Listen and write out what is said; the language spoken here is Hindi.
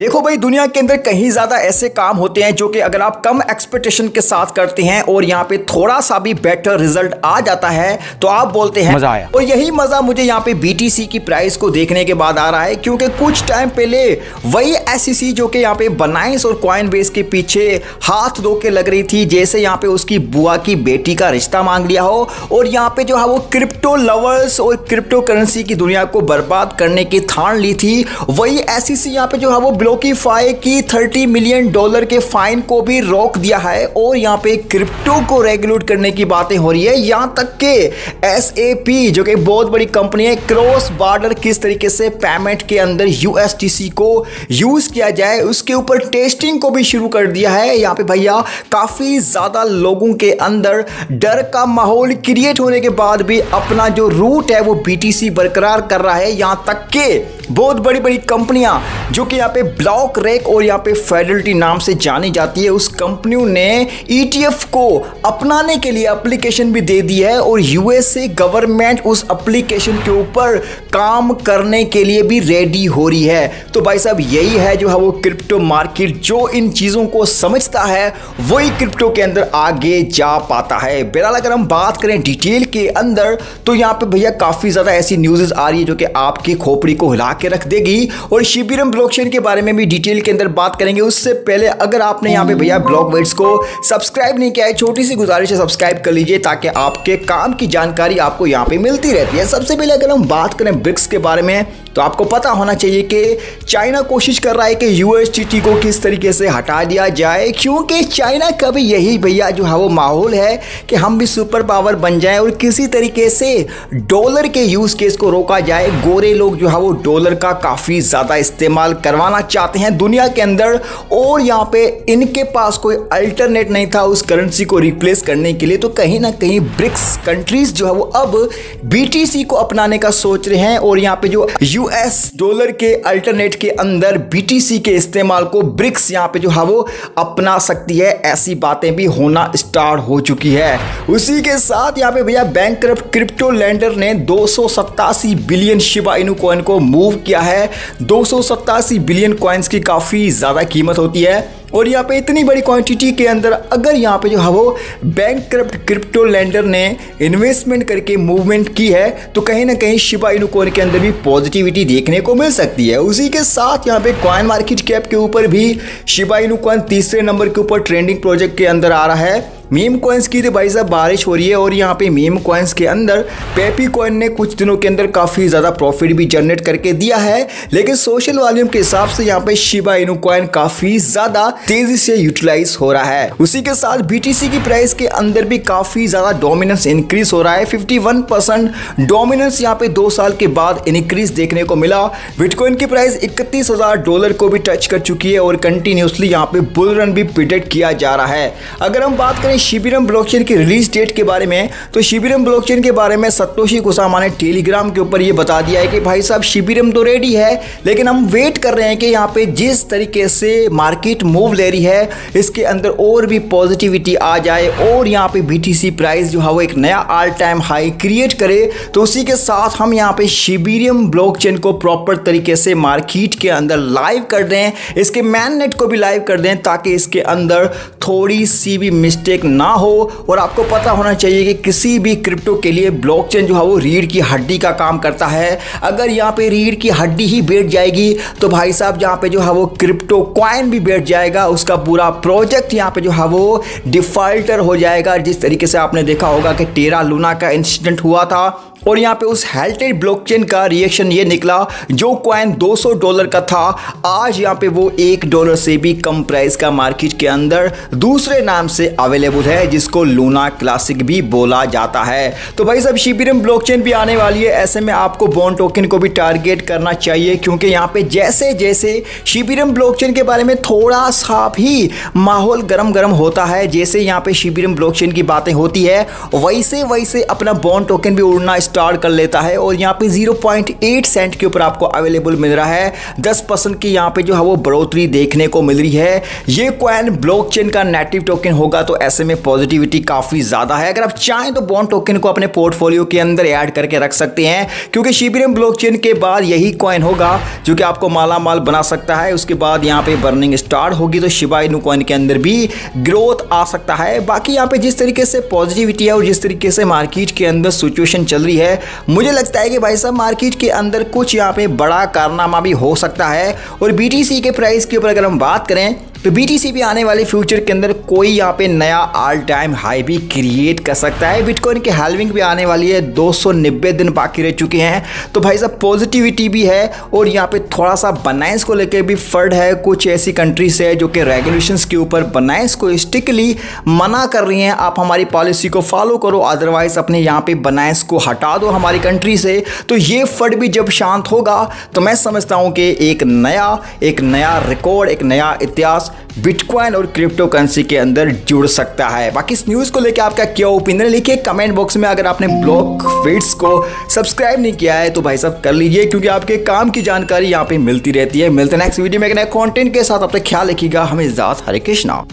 देखो भाई, दुनिया के अंदर कहीं ज्यादा ऐसे काम होते हैं जो कि अगर आप कम एक्सपेक्टेशन के साथ करते हैं और यहाँ पे थोड़ा सा भी बेटर रिजल्ट आ जाता है तो आप बोलते हैं मजा आया। और यही मजा मुझे यहाँ पे BTC की प्राइस को देखने के बाद आ रहा है, क्योंकि कुछ टाइम पहले वही SEC जो कि यहाँ पे बनाइस और कॉइनबेस के पीछे हाथ धो के लग रही थी, जैसे यहाँ पे उसकी बुआ की बेटी का रिश्ता मांग लिया हो और यहाँ पे जो है वो क्रिप्टो लवर्स और क्रिप्टो करेंसी की दुनिया को बर्बाद करने की ठान ली थी। वही SEC यहाँ पे जो है वो ब्लॉकीफाई की $30 मिलियन के फाइन को भी रोक दिया है और यहाँ पे क्रिप्टो को रेगुलेट करने की बातें हो रही है। यहाँ तक के SAP जो कि बहुत बड़ी कंपनी है, क्रॉस बॉर्डर किस तरीके से पेमेंट के अंदर USDC को यूज किया जाए उसके ऊपर टेस्टिंग को भी शुरू कर दिया है। यहाँ पे भैया काफी ज्यादा लोगों के अंदर डर का माहौल क्रिएट होने के बाद भी अपना जो रूट है वो BTC बरकरार कर रहा है। यहाँ तक के बहुत बड़ी बड़ी कंपनियां जो कि यहाँ पे ब्लॉक रेक और यहाँ पे फेडरलिटी नाम से जानी जाती है, उस कंपनियों ने ETF को अपनाने के लिए एप्लीकेशन भी दे दी है और USA गवर्नमेंट उस एप्लीकेशन के ऊपर काम करने के लिए भी रेडी हो रही है। तो भाई साहब, यही है जो है वो क्रिप्टो मार्केट, जो इन चीज़ों को समझता है वही क्रिप्टो के अंदर आगे जा पाता है। बहरहाल अगर हम बात करें डिटेल के अंदर तो यहाँ पे भैया काफ़ी ज़्यादा ऐसी न्यूज़ आ रही है जो कि आपकी खोपड़ी को हिला के रख देगी और शिबिरम ब्लॉकचेन के बारे में भी डिटेल के अंदर बात करेंगे। उससे पहले अगर आपने यहाँ पे भैया ब्लॉकबेट्स को सब्सक्राइब नहीं किया है, छोटी सी गुजारिश है, सब्सक्राइब कर लीजिए ताकि आपके काम की जानकारी आपको यहाँ पे मिलती रहती है। सबसे पहले अगर हम बात करें ब्रिक्स के बारे में तो आपको पता होना चाहिए कि चाइना कोशिश कर रहा है कि USDT को किस तरीके से हटा दिया जाए, क्योंकि चाइना का भी यही भैया जो है वो माहौल है कि हम भी सुपर पावर बन जाएं और किसी तरीके से डॉलर के यूज केस को रोका जाए। गोरे लोग जो है वो डॉलर का काफ़ी ज़्यादा इस्तेमाल करवाना चाहते हैं दुनिया के अंदर और यहाँ पे इनके पास कोई अल्टरनेट नहीं था उस करेंसी को रिप्लेस करने के लिए। तो कहीं ना कहीं ब्रिक्स कंट्रीज जो है वो अब BTC को अपनाने का सोच रहे हैं और यहाँ पे जो US डॉलर के अल्टरनेट के अंदर BTC के इस्तेमाल को ब्रिक्स यहाँ पे जो है वो अपना सकती है। ऐसी बातें भी होना स्टार्ट हो चुकी है। उसी के साथ यहाँ पे भैया बैंकक्रप्ट क्रिप्टो लैंडर ने 287 बिलियन शिबा इनू कॉइन को मूव किया है। 287 बिलियन कॉइन्स की काफ़ी ज़्यादा कीमत होती है और यहाँ पे इतनी बड़ी क्वांटिटी के अंदर अगर यहाँ पे जो है वो बैंकक्रप्ट क्रिप्टो लैंडर ने इन्वेस्टमेंट करके मूवमेंट की है तो कहीं ना कहीं शिबा इनू कॉइन के अंदर भी पॉजिटिविटी देखने को मिल सकती है। उसी के साथ यहाँ पे कॉइन मार्केट कैप के ऊपर भी शिबा इनू कॉइन तीसरे नंबर के ऊपर ट्रेंडिंग प्रोजेक्ट के अंदर आ रहा है। मीम कॉइन्स की तो भाई साहब बारिश हो रही है और यहाँ पे मीम कॉइन्स के अंदर पेपी कॉइन ने कुछ दिनों के अंदर काफ़ी ज़्यादा प्रॉफिट भी जनरेट करके दिया है, लेकिन सोशल वॉल्यूम के हिसाब से यहाँ पे शिबा इनू कॉइन काफ़ी ज़्यादा तेज़ी से यूटिलाइज हो रहा है। उसी के साथ BTC की प्राइस के अंदर भी काफ़ी ज़्यादा डोमिनेंस इंक्रीज हो रहा है। 51% डोमिनेंस यहाँ पे 2 साल के बाद इंक्रीज देखने को मिला। बिटकॉइन की प्राइस $31,000 को भी टच कर चुकी है और कंटिन्यूसली यहाँ पे बुल रन भी प्रिडिक्ट किया जा रहा है। अगर हम बात करें शिबिरम ब्लॉकचेन की रिलीज डेट के बारे में तो शिबिरम ब्लॉकचेन के बारे में सतोशी कुसामा ने टेलीग्राम के ऊपर ये बता दिया है कि भाई साहब शिबिरम तो रेडी है, लेकिन हम वेट कर रहे हैं कि यहाँ पे जिस तरीके से मार्केट मूव ले रही है इसके अंदर और भी पॉजिटिविटी आ जाए और यहाँ पे BTC प्राइस जो है वो एक नया ऑल टाइम हाई क्रिएट करे। तो उसी के साथ हम यहाँ पे शिबिरम ब्लॉकचेन को प्रॉपर तरीके से मार्केट के अंदर लाइव कर दें, इसके मैन नेट को भी लाइव कर दें ताकि इसके अंदर थोड़ी सी भी मिस्टेक ना हो। और आपको पता होना चाहिए कि किसी भी क्रिप्टो के लिए ब्लॉकचेन जो है वो रीढ़ की हड्डी का काम करता है। अगर यहाँ पे रीढ़ की हड्डी ही बैठ जाएगी तो भाई साहब यहाँ पे जो है वो क्रिप्टो कॉइन भी बैठ जाएगा, उसका पूरा प्रोजेक्ट यहाँ पे जो है वो डिफॉल्टर हो जाएगा। जिस तरीके से आपने देखा होगा कि टेरा लूना का इंसिडेंट हुआ था और यहाँ पे उस हेल्टेड ब्लॉकचेन का रिएक्शन ये निकला, जो कॉइन $200 का था आज यहाँ पे वो $1 से भी कम प्राइस का मार्केट के अंदर दूसरे नाम से अवेलेबल है, जिसको लूना क्लासिक भी बोला जाता है। तो भाई साहब शिबिरम ब्लॉकचेन भी आने वाली है, ऐसे में आपको बॉन्ड टोकन को भी टारगेट करना चाहिए, क्योंकि यहाँ पे जैसे जैसे शिबिरम ब्लॉकचेन के बारे में थोड़ा सा भी माहौल गर्म होता है, जैसे यहाँ पे शिबिरम ब्लॉकचेन की बातें होती है वैसे वैसे अपना बॉन्ड टोकन भी उड़ना स्टार्ट कर लेता है और यहाँ पे 0.8 सेंट के ऊपर आपको अवेलेबल मिल रहा है। 10% की यहाँ पे जो है वो बढ़ोतरी देखने को मिल रही है। ये कॉइन ब्लॉकचेन का नेटिव टोकन होगा तो ऐसे में पॉजिटिविटी काफी ज्यादा है। अगर आप चाहें तो बॉन्ड टोकन को अपने पोर्टफोलियो के अंदर ऐड करके रख सकते हैं, क्योंकि शिबा ब्लॉकचेन के बाद यही कॉइन होगा जो कि आपको माला माल बना सकता है। उसके बाद यहाँ पे बर्निंग स्टार्ट होगी तो शिबा इनू कॉइन के अंदर भी ग्रोथ आ सकता है। बाकी यहाँ पे जिस तरीके से पॉजिटिविटी है और जिस तरीके से मार्केट के अंदर सिचुएशन चल रही है, मुझे लगता है कि भाई साहब मार्केट के अंदर कुछ यहाँ पे बड़ा कारनामा भी हो सकता है। और BTC के प्राइस के ऊपर अगर हम बात करें तो BTC भी आने वाले फ्यूचर के अंदर कोई यहाँ पे नया ऑल टाइम हाई भी क्रिएट कर सकता है। बिटकॉइन की हैल्विंग भी आने वाली है, 290 दिन बाकी रह चुके हैं। तो भाई साहब पॉजिटिविटी भी है और यहाँ पे थोड़ा सा बाइनेंस को लेकर भी फर्ड है। कुछ ऐसी कंट्रीज है जो कि रेगुलेशंस के ऊपर बाइनेंस को स्ट्रिक्टली मना कर रही हैं, आप हमारी पॉलिसी को फॉलो करो, अदरवाइज अपने यहाँ पे बाइनेंस को हटा दो हमारी कंट्री से। तो ये फर्ड भी जब शांत होगा तो मैं समझता हूँ कि एक नया रिकॉर्ड, एक नया इतिहास बिटकॉइन और क्रिप्टो करेंसी के अंदर जुड़ सकता है। बाकी इस न्यूज़ को लेकर आपका क्या ओपिनियन लिखिए कमेंट बॉक्स में। अगर आपने ब्लॉक फीड्स को सब्सक्राइब नहीं किया है तो भाई साहब कर लीजिए, क्योंकि आपके काम की जानकारी यहाँ पे मिलती रहती है। मिलते हैं नेक्स्ट वीडियो में एक नए कंटेंट के साथ। अब तक ख्याल रखिएगा। हमें इजाज़त। हरे कृष्णा।